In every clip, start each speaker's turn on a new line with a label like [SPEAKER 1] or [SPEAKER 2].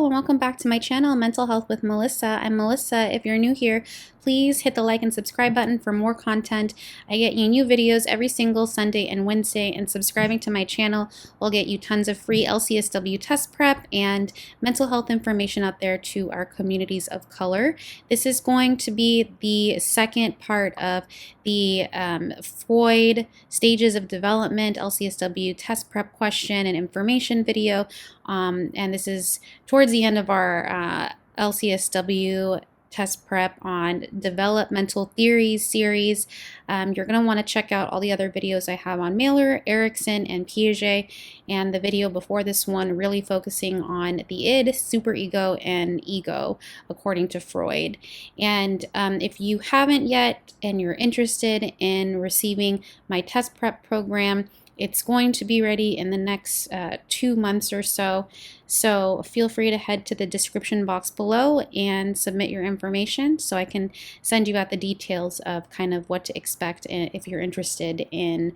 [SPEAKER 1] and welcome back to my channel, Mental Health with Melissa. I'm Melissa. If you're new here, please hit the like and subscribe button for more content. I get you new videos every single Sunday and Wednesday, and subscribing to my channel will get you tons of free LCSW test prep and mental health information out there to our communities of color. This is going to be the second part of the FREUD stages of development LCSW test prep question and information video. And this is towards the end of our LCSW test prep on developmental theories series. You're going to want to check out all the other videos I have on Mahler, Erikson, and Piaget, and the video before this one really focusing on the id, superego, and ego according to Freud. And if you haven't yet and you're interested in receiving my test prep program, it's going to be ready in the next 2 months or so. So feel free to head to the description box below and submit your information so I can send you out the details of kind of what to expect if you're interested in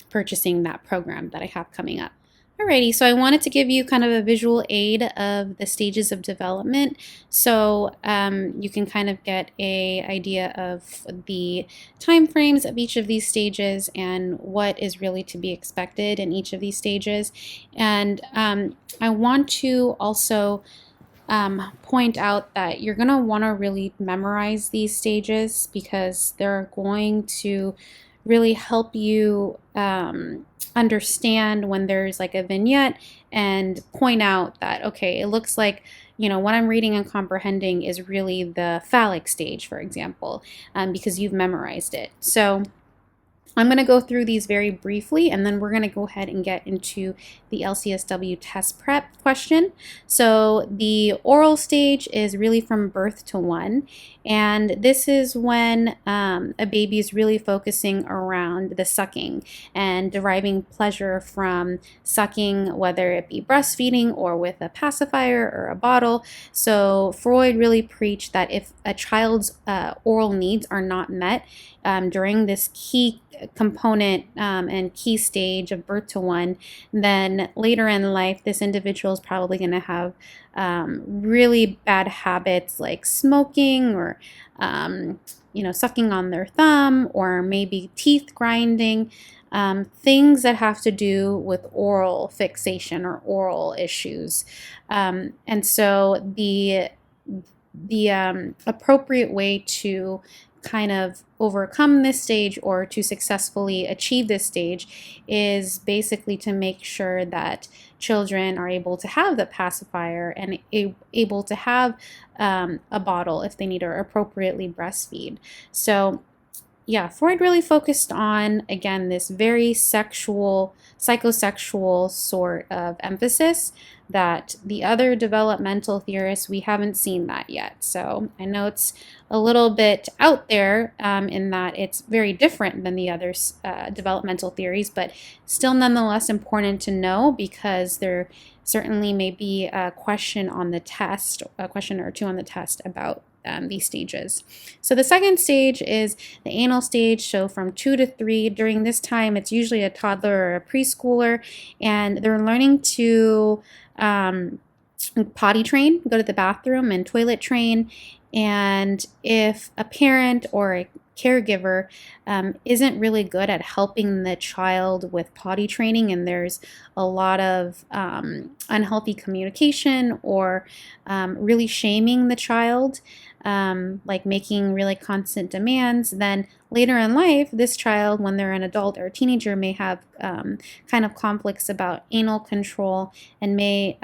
[SPEAKER 1] purchasing that program that I have coming up. Alrighty, so I wanted to give you kind of a visual aid of the stages of development, so you can kind of get an idea of the time frames of each of these stages and what is really to be expected in each of these stages. And I want to also point out that you're going to want to really memorize these stages because they're going to really help you understand when there's like a vignette and point out that, okay, it looks like, you know, what I'm reading and comprehending is really the phallic stage, for example, because you've memorized it. So I'm going to go through these very briefly, and then we're going to go ahead and get into the LCSW test prep question. So the oral stage is really from birth to 1, and this is when a baby is really focusing around the sucking and deriving pleasure from sucking, whether it be breastfeeding or with a pacifier or a bottle. So Freud really preached that if a child's oral needs are not met during this key component and key stage of birth to 1, then later in life this individual is probably going to have really bad habits like smoking or you know, sucking on their thumb, or maybe teeth grinding, things that have to do with oral fixation or oral issues. And so the appropriate way to kind of overcome this stage or to successfully achieve this stage is basically to make sure that children are able to have the pacifier and able to have a bottle if they need to appropriately breastfeed. So yeah, Freud really focused on, again, this very sexual, psychosexual sort of emphasis that the other developmental theorists, we haven't seen that yet. So I know it's a little bit out there in that it's very different than the other developmental theories, but still nonetheless important to know because there certainly may be a question on the test, a question or two on the test about these stages. So the second stage is the anal stage, so from 2 to 3. During this time, it's usually a toddler or a preschooler, and they're learning to potty train, go to the bathroom, and toilet train. And if a parent or a caregiver isn't really good at helping the child with potty training, and there's a lot of unhealthy communication or really shaming the child, like making really constant demands, then later in life, this child, when they're an adult or a teenager, may have kind of conflicts about anal control and may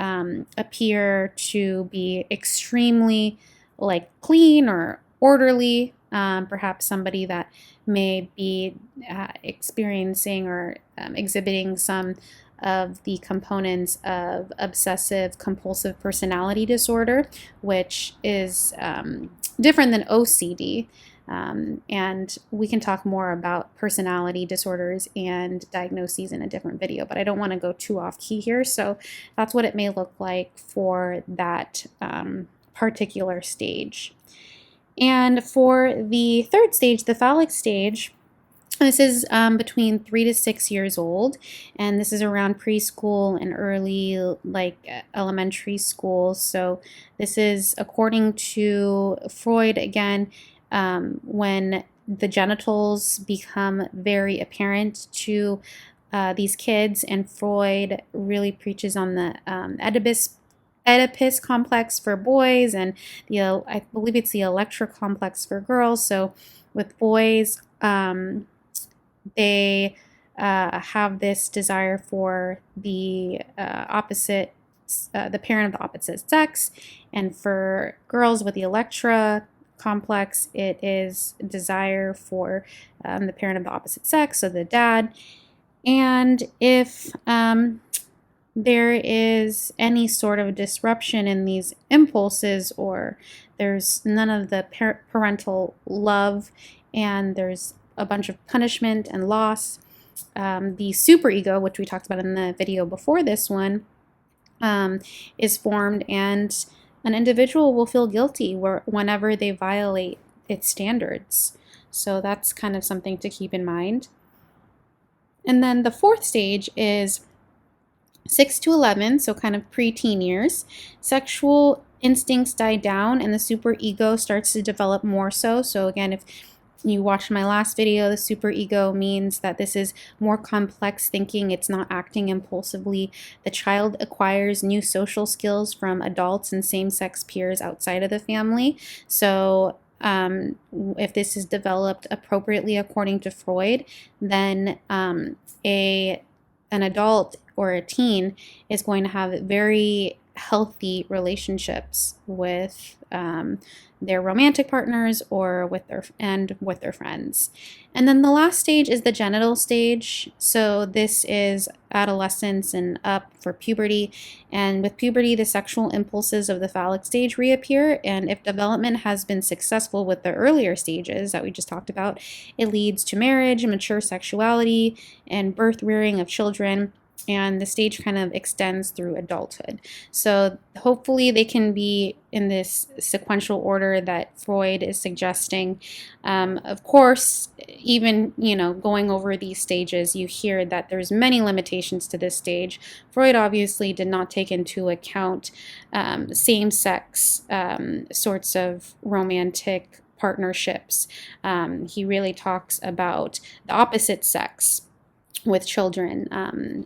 [SPEAKER 1] appear to be extremely like clean or orderly, perhaps somebody that may be experiencing or exhibiting some of the components of obsessive compulsive personality disorder, which is different than OCD. And we can talk more about personality disorders and diagnoses in a different video, but I don't want to go too off key here. So that's what it may look like for that particular stage. And for the third stage, the phallic stage, This is between 3 to 6 years old, and this is around preschool and early, like elementary school. So this is according to Freud again, when the genitals become very apparent to these kids, and Freud really preaches on the Oedipus complex for boys, and I believe it's the Electra complex for girls. So with boys, they have this desire for the the parent of the opposite sex, and for girls with the Electra complex, it is desire for the parent of the opposite sex, so the dad. And if there is any sort of disruption in these impulses, or there's none of the parental love, and there's a bunch of punishment and loss, the superego, which we talked about in the video before this one, is formed, and an individual will feel guilty whenever they violate its standards. So that's kind of something to keep in mind. And then the fourth stage is 6 to 11, so kind of pre-teen years. Sexual instincts die down and the superego starts to develop more so. So again, if you watched my last video, the superego means that this is more complex thinking. It's not acting impulsively. The child acquires new social skills from adults and same-sex peers outside of the family. So if this is developed appropriately according to Freud, then an adult or a teen is going to have very healthy relationships with their romantic partners or with their friends. And then the last stage is the genital stage. So this is adolescence and up for puberty. And with puberty, the sexual impulses of the phallic stage reappear. And if development has been successful with the earlier stages that we just talked about, it leads to marriage, mature sexuality, and birth rearing of children. And the stage kind of extends through adulthood. So hopefully they can be in this sequential order that Freud is suggesting. Of course, even going over these stages, you hear that there's many limitations to this stage. Freud obviously did not take into account same-sex sorts of romantic partnerships. He really talks about the opposite sex with children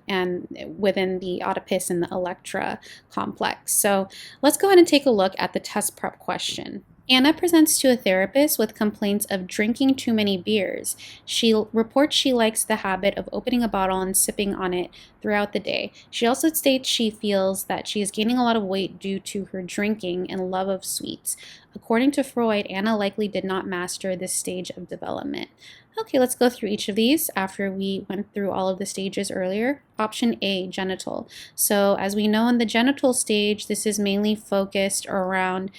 [SPEAKER 1] and within the Oedipus and the Electra complex. So let's go ahead and take a look at the test prep question. Anna presents to a therapist with complaints of drinking too many beers. She reports she likes the habit of opening a bottle and sipping on it throughout the day. She also states she feels that she is gaining a lot of weight due to her drinking and love of sweets. According to Freud, Anna likely did not master this stage of development. Okay, let's go through each of these after we went through all of the stages earlier. Option A, genital. So as we know in the genital stage, this is mainly focused around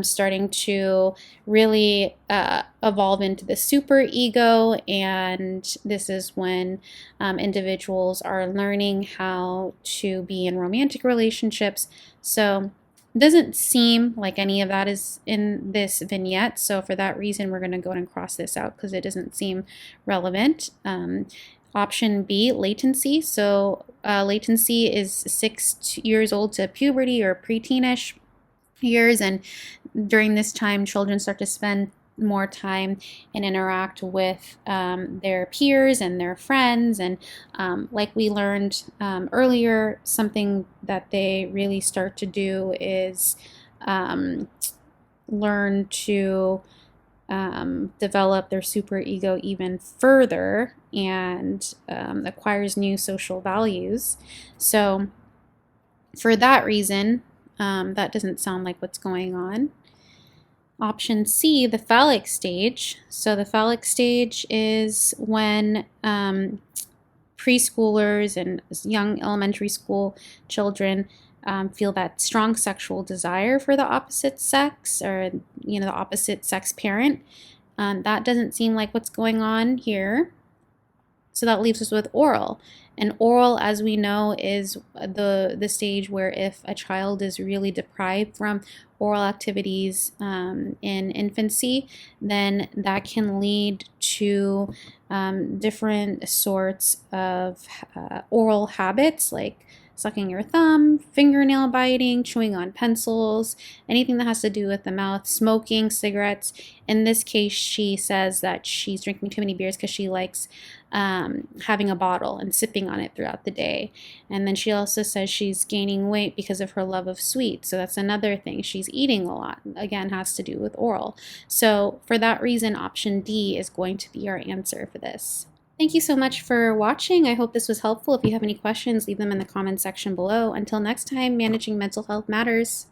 [SPEAKER 1] starting to really evolve into the superego, and this is when individuals are learning how to be in romantic relationships. So it doesn't seem like any of that is in this vignette, so for that reason we're going to go ahead and cross this out because it doesn't seem relevant. Option B, latency. So latency is 6 years old to puberty or preteenish years, and during this time children start to spend more time and interact with their peers and their friends, and like we learned earlier, something that they really start to do is learn to develop their superego even further and acquires new social values. So for that reason, that doesn't sound like what's going on. Option C, the phallic stage. So the phallic stage is when preschoolers and young elementary school children feel that strong sexual desire for the opposite sex, or the opposite sex parent. That doesn't seem like what's going on here. So that leaves us with oral. And oral, as we know, is the stage where if a child is really deprived from oral activities in infancy, then that can lead to different sorts of oral habits like sucking your thumb, fingernail biting, chewing on pencils, anything that has to do with the mouth, smoking, cigarettes. In this case, she says that she's drinking too many beers because she likes having a bottle and sipping on it throughout the day. And then she also says she's gaining weight because of her love of sweets. So that's another thing. She's eating a lot. Again, has to do with oral. So for that reason, option D is going to be our answer for this. Thank you so much for watching. I hope this was helpful. If you have any questions, leave them in the comments section below. Until next time, managing mental health matters.